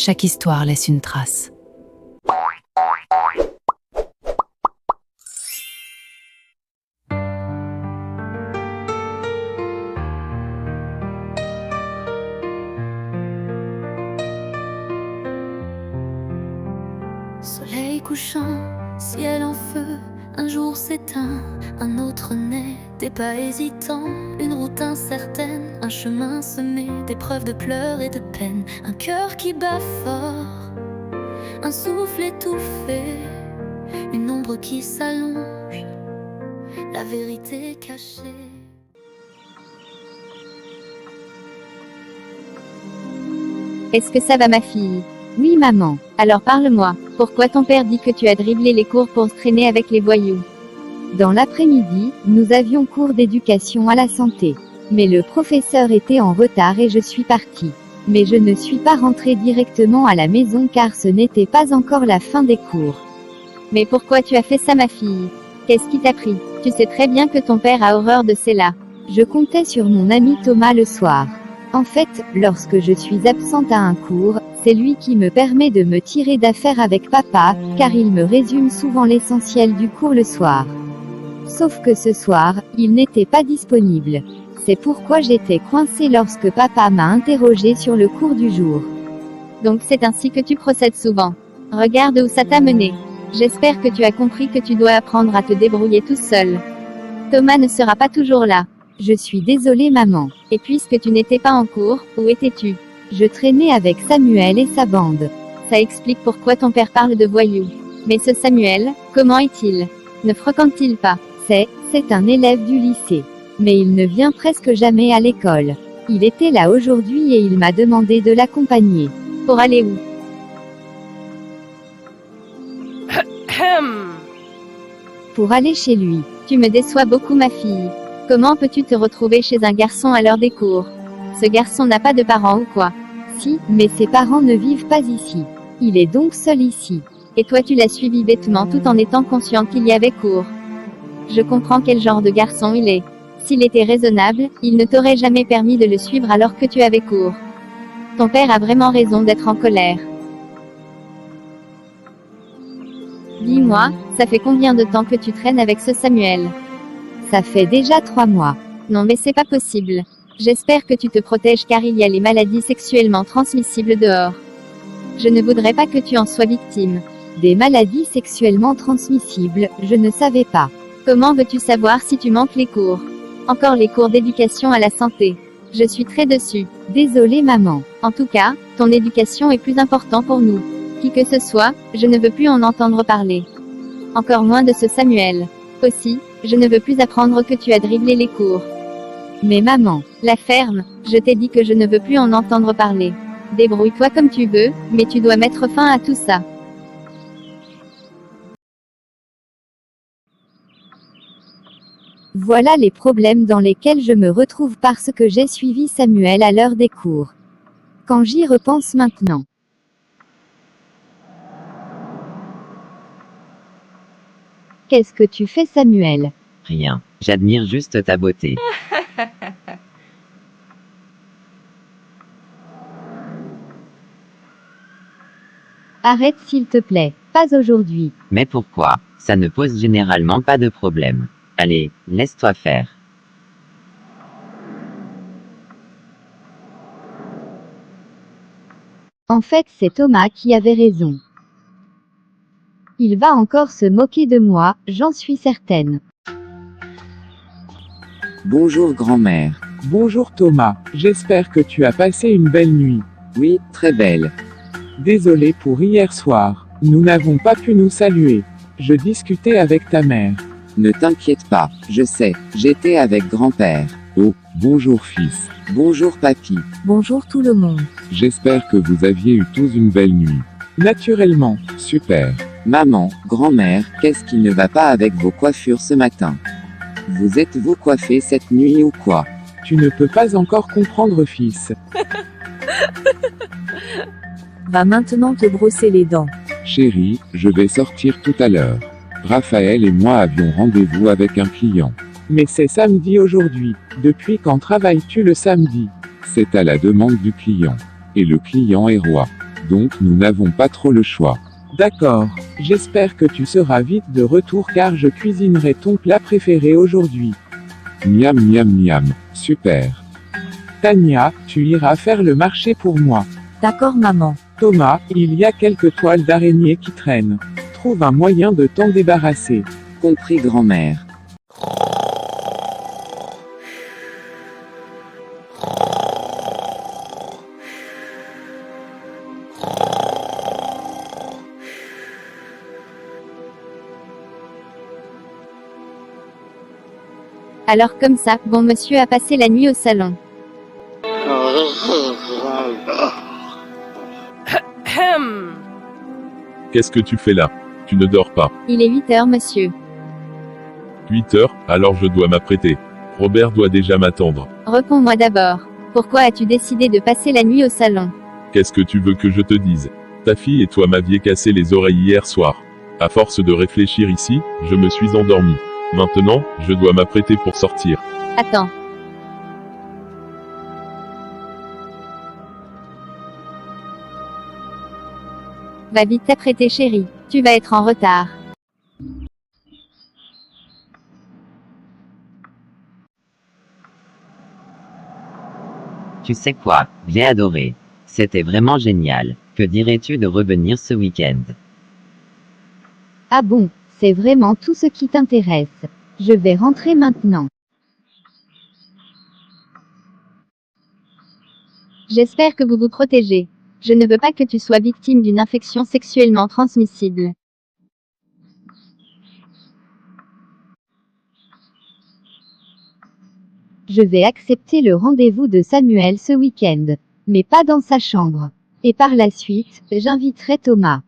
Chaque histoire laisse une trace. Soleil couchant, ciel en feu, un jour s'éteint, un autre naît, des pas hésitants, une route incertaine, un chemin semé d'épreuves, de pleurs et de peine, un cœur qui bat fort, un souffle étouffé, une ombre qui s'allonge, la vérité cachée. Est-ce que ça va ma fille? Oui maman. Alors parle-moi, pourquoi ton père dit que tu as dribblé les cours pour traîner avec les voyous? Dans l'après-midi, nous avions cours d'éducation à la santé. Mais le professeur était en retard et je suis partie. Mais je ne suis pas rentrée directement à la maison car ce n'était pas encore la fin des cours. Mais pourquoi tu as fait ça ma fille? Qu'est-ce qui t'a pris? Tu sais très bien que ton père a horreur de cela. Je comptais sur mon ami Thomas le soir. En fait, lorsque je suis absente à un cours, c'est lui qui me permet de me tirer d'affaire avec papa, car il me résume souvent l'essentiel du cours le soir. Sauf que ce soir, il n'était pas disponible. C'est pourquoi j'étais coincée lorsque papa m'a interrogée sur le cours du jour. Donc c'est ainsi que tu procèdes souvent. Regarde où ça t'a mené. J'espère que tu as compris que tu dois apprendre à te débrouiller tout seul. Thomas ne sera pas toujours là. Je suis désolée maman. Et puisque tu n'étais pas en cours, où étais-tu? Je traînais avec Samuel et sa bande. Ça explique pourquoi ton père parle de voyous. Mais ce Samuel, comment est-il? Ne fréquente-t-il pas? C'est un élève du lycée. Mais il ne vient presque jamais à l'école. Il était là aujourd'hui et il m'a demandé de l'accompagner. Pour aller où? Pour aller chez lui. Tu me déçois beaucoup ma fille. Comment peux-tu te retrouver chez un garçon à l'heure des cours? Ce garçon n'a pas de parents ou quoi? Si, mais ses parents ne vivent pas ici. Il est donc seul ici. Et toi tu l'as suivi bêtement tout en étant conscient qu'il y avait cours. Je comprends quel genre de garçon il est. S'il était raisonnable, il ne t'aurait jamais permis de le suivre alors que tu avais cours. Ton père a vraiment raison d'être en colère. Dis-moi, ça fait combien de temps que tu traînes avec ce Samuel? Ça fait déjà 3 mois. Non mais c'est pas possible. J'espère que tu te protèges car il y a les maladies sexuellement transmissibles dehors. Je ne voudrais pas que tu en sois victime. Des maladies sexuellement transmissibles, je ne savais pas. Comment veux-tu savoir si tu manques les cours? Encore les cours d'éducation à la santé. Je suis très déçue. Désolée maman. En tout cas, ton éducation est plus importante pour nous. Qui que ce soit, je ne veux plus en entendre parler. Encore moins de ce Samuel. Aussi, je ne veux plus apprendre que tu as dribblé les cours. Mais maman, la ferme, je t'ai dit que je ne veux plus en entendre parler. Débrouille-toi comme tu veux, mais tu dois mettre fin à tout ça. Voilà les problèmes dans lesquels je me retrouve parce que j'ai suivi Samuel à l'heure des cours. Quand j'y repense maintenant. Qu'est-ce que tu fais Samuel? Rien. J'admire juste ta beauté. Arrête s'il te plaît, pas aujourd'hui. Mais pourquoi? Ça ne pose généralement pas de problème. Allez, laisse-toi faire. En fait c'est Thomas qui avait raison. Il va encore se moquer de moi, j'en suis certaine. Bonjour grand-mère. Bonjour Thomas, j'espère que tu as passé une belle nuit. Oui, très belle. Désolé pour hier soir. Nous n'avons pas pu nous saluer. Je discutais avec ta mère. Ne t'inquiète pas, je sais, j'étais avec grand-père. Oh, bonjour fils. Bonjour papy. Bonjour tout le monde. J'espère que vous aviez eu tous une belle nuit. Naturellement. Super. Maman, grand-mère, qu'est-ce qui ne va pas avec vos coiffures ce matin? Vous êtes-vous coiffés cette nuit ou quoi? Tu ne peux pas encore comprendre fils. Va maintenant te brosser les dents. Chérie, je vais sortir tout à l'heure. Raphaël et moi avions rendez-vous avec un client. Mais c'est samedi aujourd'hui. Depuis quand travailles-tu le samedi? C'est à la demande du client. Et le client est roi. Donc nous n'avons pas trop le choix. D'accord. J'espère que tu seras vite de retour car je cuisinerai ton plat préféré aujourd'hui. Miam miam miam. Super. Tania, tu iras faire le marché pour moi. D'accord maman. Thomas, il y a quelques toiles d'araignée qui traînent. Trouve un moyen de t'en débarrasser. Compris grand-mère. Alors comme ça, bon monsieur a passé la nuit au salon. Qu'est-ce que tu fais là? Tu ne dors pas. Il est 8 heures monsieur. 8 heures, alors je dois m'apprêter. Robert doit déjà m'attendre. Réponds-moi d'abord. Pourquoi as-tu décidé de passer la nuit au salon? Qu'est-ce que tu veux que je te dise? Ta fille et toi m'aviez cassé les oreilles hier soir. À force de réfléchir ici, je me suis endormi. Maintenant, je dois m'apprêter pour sortir. Attends. Va vite t'apprêter chérie. Tu vas être en retard. Tu sais quoi? J'ai adoré. C'était vraiment génial. Que dirais-tu de revenir ce week-end? Ah bon, c'est vraiment tout ce qui t'intéresse. Je vais rentrer maintenant. J'espère que vous vous protégez. Je ne veux pas que tu sois victime d'une infection sexuellement transmissible. Je vais accepter le rendez-vous de Samuel ce week-end, mais pas dans sa chambre. Et par la suite, j'inviterai Thomas.